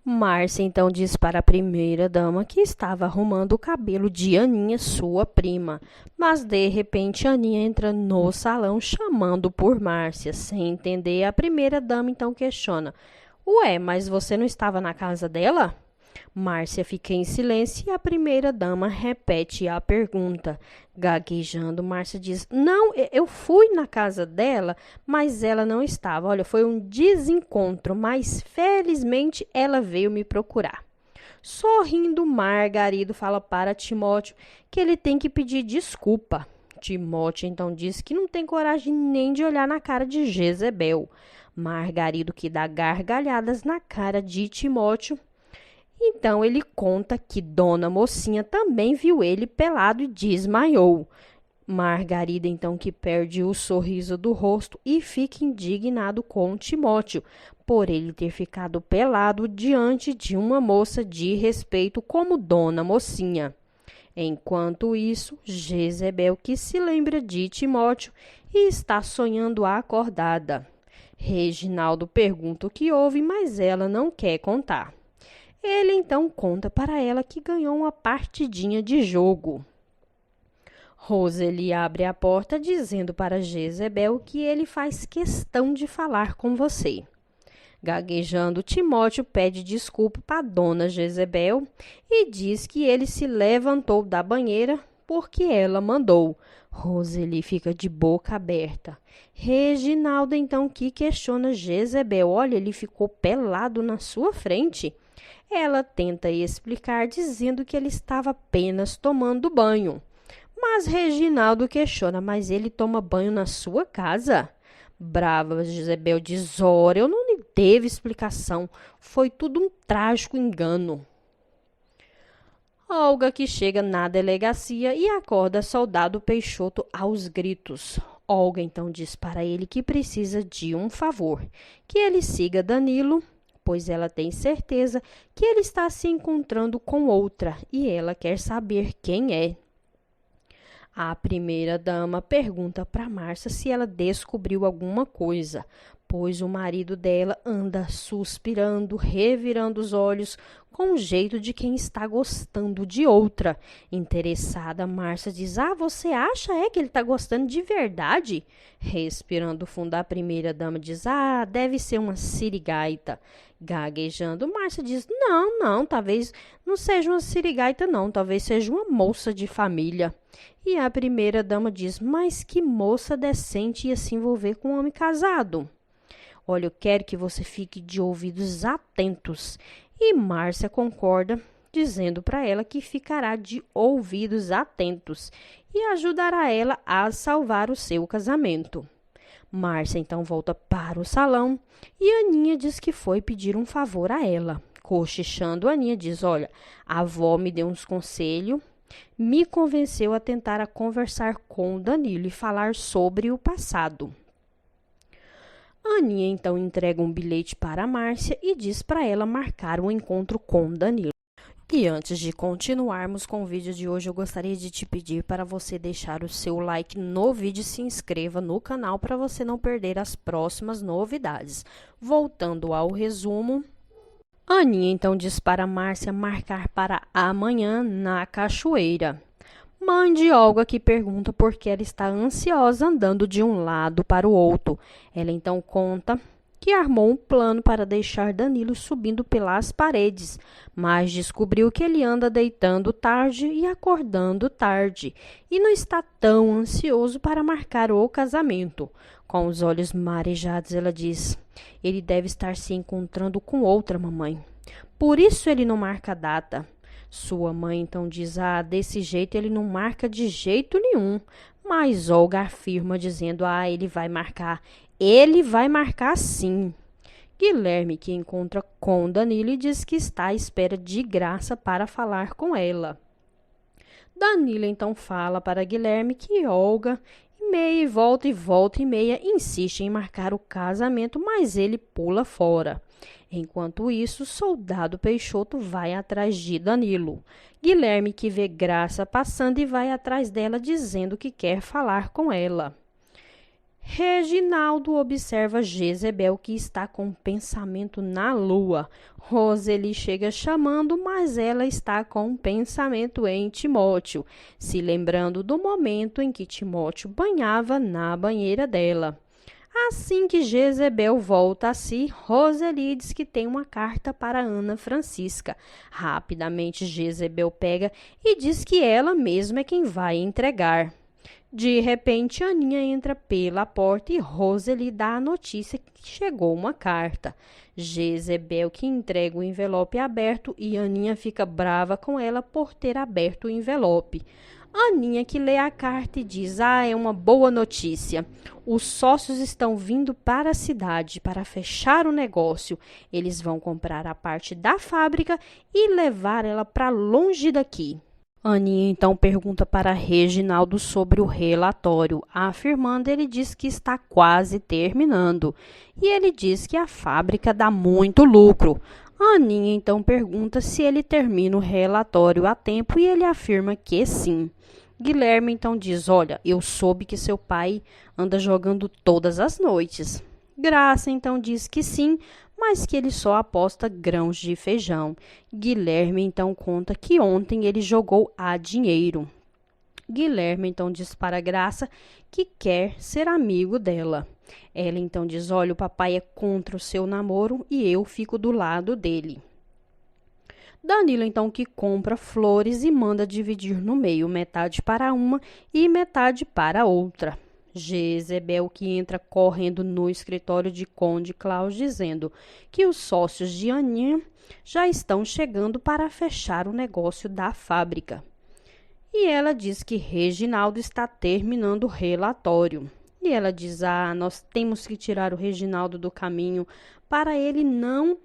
Márcia então diz para a primeira-dama que estava arrumando o cabelo de Aninha, sua prima. Mas de repente Aninha entra no salão chamando por Márcia. Sem entender, a primeira-dama então questiona: Ué, mas você não estava na casa dela? Márcia fica em silêncio e a primeira-dama repete a pergunta. Gaguejando, Márcia diz: Não, eu fui na casa dela, mas ela não estava. Olha, foi um desencontro, mas felizmente ela veio me procurar. Sorrindo, Margarido fala para Timóteo que ele tem que pedir desculpa. Timóteo então diz que não tem coragem nem de olhar na cara de Jezebel. Margarido, que dá gargalhadas na cara de Timóteo, então ele conta que Dona Mocinha também viu ele pelado e desmaiou. Margarida, então, que perde o sorriso do rosto e fica indignado com Timóteo, por ele ter ficado pelado diante de uma moça de respeito como Dona Mocinha. Enquanto isso, Jezebel, que se lembra de Timóteo e está sonhando acordada. Reginaldo pergunta o que houve, mas ela não quer contar. Ele então conta para ela que ganhou uma partidinha de jogo. Roseli abre a porta dizendo para Jezebel que ele faz questão de falar com você. Gaguejando, Timóteo pede desculpa para Dona Jezebel e diz que ele se levantou da banheira porque ela mandou. Roseli fica de boca aberta. Reginaldo então que questiona Jezebel: olha, ele ficou pelado na sua frente. Ela tenta explicar dizendo que ele estava apenas tomando banho. Mas Reginaldo questiona: mas ele toma banho na sua casa? Brava, Jezebel diz: ora, eu não lhe teve explicação. Foi tudo um trágico engano. Olga que chega na delegacia e acorda soldado Peixoto aos gritos. Olga então diz para ele que precisa de um favor, que ele siga Danilo, pois ela tem certeza que ele está se encontrando com outra e ela quer saber quem é. A primeira-dama pergunta para Márcia se ela descobriu alguma coisa, pois o marido dela anda suspirando, revirando os olhos, com o jeito de quem está gostando de outra. Interessada, Márcia diz: Ah, você acha que ele está gostando de verdade? Respirando fundo, a primeira-dama diz: Ah, deve ser uma sirigaita. Gaguejando, Márcia diz: Não, não, talvez não seja uma sirigaita, não, talvez seja uma moça de família. E a primeira-dama diz: Mas que moça decente ia se envolver com um homem casado? Olha, eu quero que você fique de ouvidos atentos. E Márcia concorda, dizendo para ela que ficará de ouvidos atentos e ajudará ela a salvar o seu casamento. Márcia então volta para o salão e Aninha diz que foi pedir um favor a ela. Cochichando, Aninha diz: Olha, a avó me deu uns conselhos, me convenceu a tentar conversar com o Danilo e falar sobre o passado. Aninha então entrega um bilhete para a Márcia e diz para ela marcar um encontro com Danilo. E antes de continuarmos com o vídeo de hoje, eu gostaria de te pedir para você deixar o seu like no vídeo e se inscreva no canal para você não perder as próximas novidades. Voltando ao resumo, Aninha então diz para Márcia marcar para amanhã na cachoeira. Mãe de Olga que pergunta por que ela está ansiosa andando de um lado para o outro. Ela então conta que armou um plano para deixar Danilo subindo pelas paredes, mas descobriu que ele anda deitando tarde e acordando tarde e não está tão ansioso para marcar o casamento. Com os olhos marejados, ela diz: Ele deve estar se encontrando com outra, mamãe. Por isso ele não marca a data. Sua mãe então diz: Ah, desse jeito ele não marca de jeito nenhum. Mas Olga afirma dizendo: Ah, ele vai marcar. Ele vai marcar sim. Guilherme que encontra com Danilo e diz que está à espera de Graça para falar com ela. Danilo então fala para Guilherme que Olga meia e volta e meia insiste em marcar o casamento, mas ele pula fora. Enquanto isso, o soldado Peixoto vai atrás de Danilo. Guilherme que vê Graça passando e vai atrás dela dizendo que quer falar com ela. Reginaldo observa Jezebel, que está com o pensamento na lua. Roseli chega chamando, mas ela está com o pensamento em Timóteo, se lembrando do momento em que Timóteo banhava na banheira dela. Assim que Jezebel volta a si, Roseli diz que tem uma carta para Ana Francisca. Rapidamente Jezebel pega e diz que ela mesma é quem vai entregar. De repente, Aninha entra pela porta e Roseli dá a notícia que chegou uma carta. Jezebel que entrega o envelope aberto e Aninha fica brava com ela por ter aberto o envelope. Aninha que lê a carta e diz: é uma boa notícia. Os sócios estão vindo para a cidade para fechar o negócio. Eles vão comprar a parte da fábrica e levar ela para longe daqui. Aninha então pergunta para Reginaldo sobre o relatório. Afirmando, ele diz que está quase terminando. E ele diz que a fábrica dá muito lucro. Aninha então pergunta se ele termina o relatório a tempo e ele afirma que sim. Guilherme então diz: olha, eu soube que seu pai anda jogando todas as noites. Graça então diz que sim, mas que ele só aposta grãos de feijão. Guilherme então conta que ontem ele jogou a dinheiro. Guilherme então diz para Graça que quer ser amigo dela. Ela então diz: olha, o papai é contra o seu namoro e eu fico do lado dele. Danilo então que compra flores e manda dividir no meio, metade para uma e metade para outra. Jezebel que entra correndo no escritório de Conde Klaus dizendo que os sócios de Aninha já estão chegando para fechar o negócio da fábrica. E ela diz que Reginaldo está terminando o relatório. E ela diz: nós temos que tirar o Reginaldo do caminho para ele não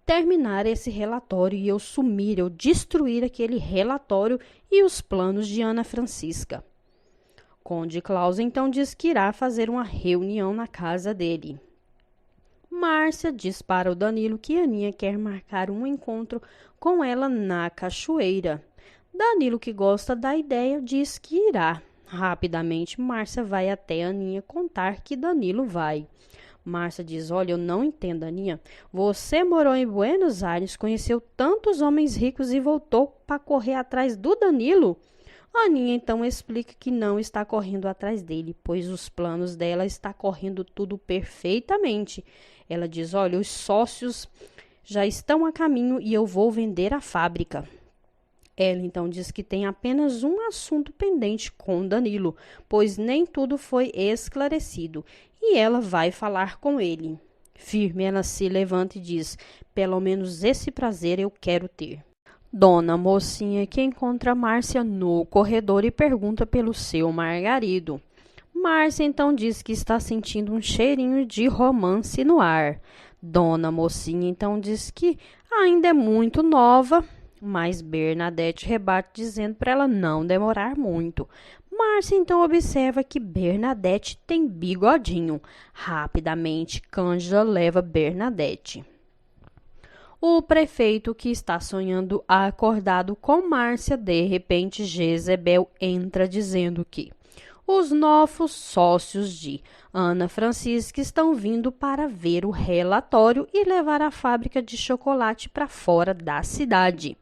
terminar esse relatório e eu sumir, eu destruir aquele relatório e os planos de Ana Francisca. Conde Klaus então diz que irá fazer uma reunião na casa dele. Márcia diz para o Danilo que Aninha quer marcar um encontro com ela na cachoeira. Danilo, que gosta da ideia, diz que irá. Rapidamente, Márcia vai até Aninha contar que Danilo vai. Márcia diz: olha, eu não entendo, Aninha. Você morou em Buenos Aires, conheceu tantos homens ricos e voltou para correr atrás do Danilo? Aninha então explica que não está correndo atrás dele, pois os planos dela está correndo tudo perfeitamente. Ela diz: olha, os sócios já estão a caminho e eu vou vender a fábrica. Ela então diz que tem apenas um assunto pendente com Danilo, pois nem tudo foi esclarecido, e ela vai falar com ele. Firme, ela se levanta e diz: pelo menos esse prazer eu quero ter. Dona Mocinha que encontra Márcia no corredor e pergunta pelo seu marido. Márcia então diz que está sentindo um cheirinho de romance no ar. Dona Mocinha então diz que ainda é muito nova, mas Bernadette rebate dizendo para ela não demorar muito. Márcia então observa que Bernadette tem bigodinho. Rapidamente, Cândida leva Bernadette. O prefeito, que está sonhando acordado com Márcia, de repente Jezebel entra dizendo que os novos sócios de Ana Francisca estão vindo para ver o relatório e levar a fábrica de chocolate para fora da cidade.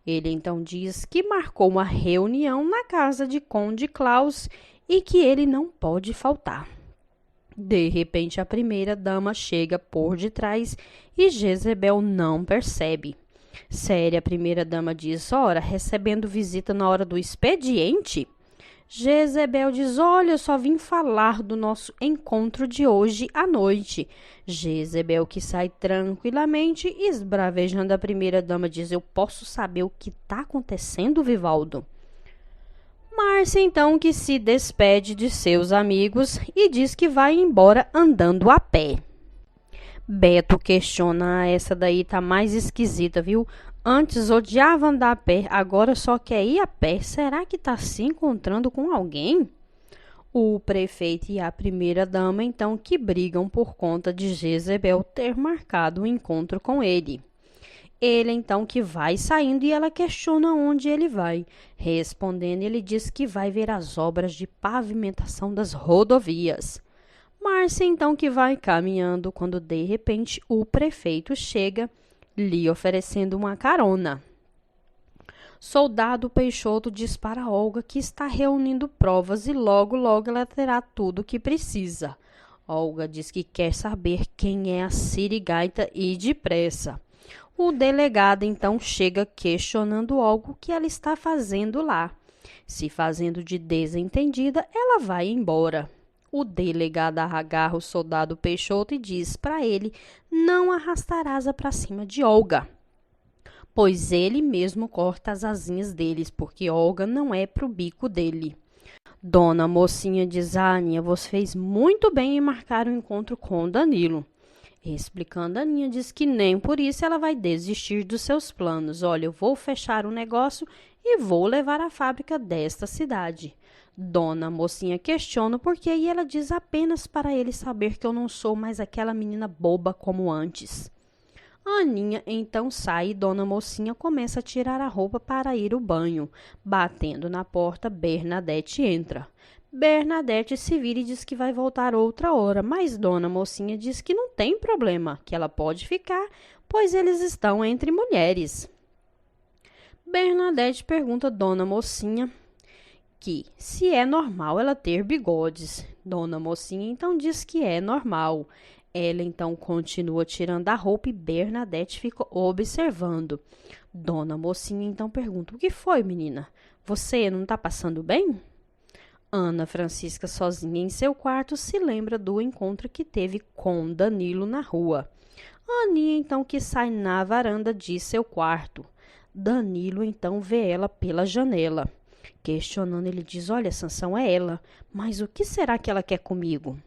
Ele então diz que marcou uma reunião na casa de Conde Klaus e que ele não pode faltar. De repente, a primeira-dama chega por detrás e Jezebel não percebe. Séria, a primeira-dama diz: ora, recebendo visita na hora do expediente? Jezebel diz: olha, eu só vim falar do nosso encontro de hoje à noite. Jezebel, que sai tranquilamente, esbravejando a primeira-dama, diz: eu posso saber o que está acontecendo, Vivaldo? Márcia então que se despede de seus amigos e diz que vai embora andando a pé. Beto questiona: essa daí tá mais esquisita, viu? Antes odiava andar a pé, agora só quer ir a pé. Será que tá se encontrando com alguém? O prefeito e a primeira-dama então que brigam por conta de Jezebel ter marcado um encontro com ele. Ele então que vai saindo e ela questiona onde ele vai. Respondendo, ele diz que vai ver as obras de pavimentação das rodovias. Márcia então que vai caminhando quando de repente o prefeito chega, lhe oferecendo uma carona. Soldado Peixoto diz para Olga que está reunindo provas e logo ela terá tudo o que precisa. Olga diz que quer saber quem é a sirigaita e depressa. O delegado então chega questionando algo que ela está fazendo lá. Se fazendo de desentendida, ela vai embora. O delegado agarra o soldado Peixoto e diz para ele não arrastar asa para cima de Olga, pois ele mesmo corta as asinhas deles, porque Olga não é pro bico dele. Dona Mocinha diz: Aninha, você fez muito bem em marcar o encontro com Danilo. Explicando, Aninha diz que nem por isso ela vai desistir dos seus planos. Olha, eu vou fechar o negócio e vou levar a fábrica desta cidade. Dona Mocinha questiona por quê e ela diz apenas para ele saber que eu não sou mais aquela menina boba como antes. Aninha então sai e Dona Mocinha começa a tirar a roupa para ir ao banho. Batendo na porta, Bernadette entra. Bernadette se vira e diz que vai voltar outra hora, mas Dona Mocinha diz que não tem problema, que ela pode ficar, pois eles estão entre mulheres. Bernadette pergunta a Dona Mocinha que se é normal ela ter bigodes. Dona Mocinha então diz que é normal. Ela então continua tirando a roupa e Bernadette fica observando. Dona Mocinha então pergunta: o que foi, menina? Você não está passando bem? Ana Francisca, sozinha em seu quarto, se lembra do encontro que teve com Danilo na rua. Aninha então que sai na varanda de seu quarto. Danilo então vê ela pela janela. Questionando, ele diz: olha, Sansão, é ela, mas o que será que ela quer comigo?